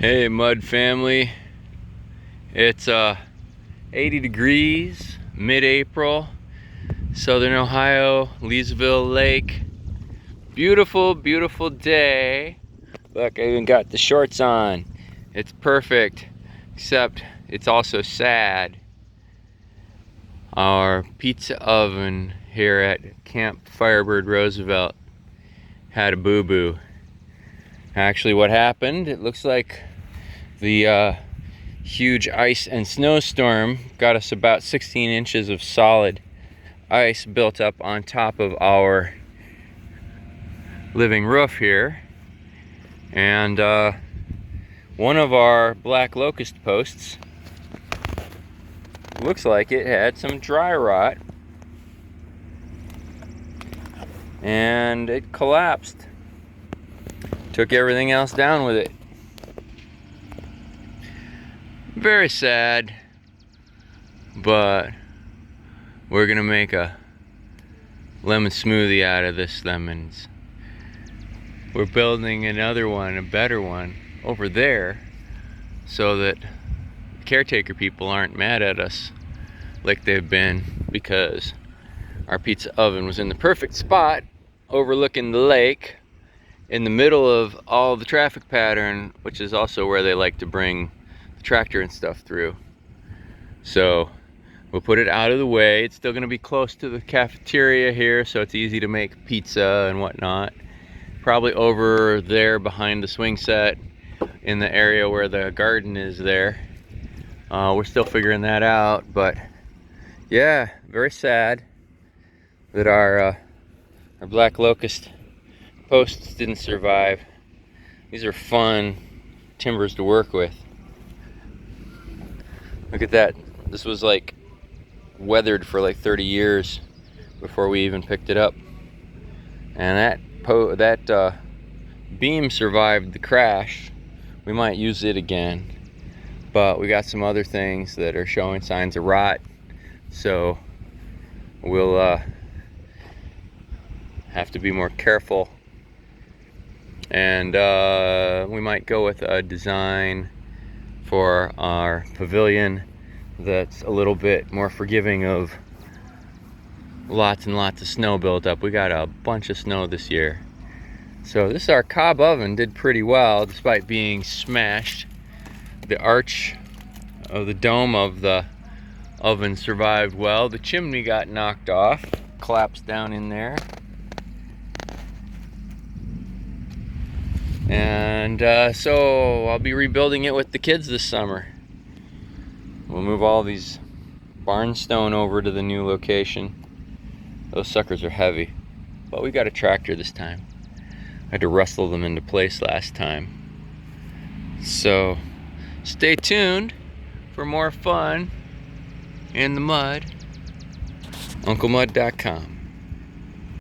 Hey Mud family, it's 80 degrees, mid-April, Southern Ohio, Leesville Lake. Beautiful, beautiful day. Look, I even got the shorts on. It's perfect, except it's also sad. Our pizza oven here at Camp Firebird Roosevelt had a boo-boo. Actually, what happened, it looks like the huge ice and snowstorm got us about 16 inches of solid ice built up on top of our living roof here. And one of our black locust posts looks like it had some dry rot and it collapsed. Took everything else down with it. Very sad, but we're gonna make a lemon smoothie out of this lemons. We're building another one, a better one, over there so that caretaker people aren't mad at us like they've been, because our pizza oven was in the perfect spot overlooking the lake in the middle of all the traffic pattern, which is also where they like to bring the tractor and stuff through. So we'll put it out of the way. It's still going to be close to the cafeteria here, so it's easy to make pizza and whatnot. Probably over there behind the swing set in the area where the garden is there. We're still figuring that out, but yeah, very sad that our black locust posts didn't survive. These are fun timbers to work with. Look at that. This was like weathered for like 30 years before we even picked it up. And that beam survived the crash. We might use it again, but we got some other things that are showing signs of rot, so we'll have to be more careful. And we might go with a design for our pavilion that's a little bit more forgiving of lots and lots of snow built up. We got a bunch of snow this year. So this, our cob oven, did pretty well despite being smashed. The arch of the dome of the oven survived well. The chimney got knocked off, collapsed down in there. And so I'll be rebuilding it with the kids this summer. We'll move all these barn stone over to the new location. Those suckers are heavy, but we got a tractor this time. I had to wrestle them into place last time. So stay tuned for more fun in the mud. UncleMud.com.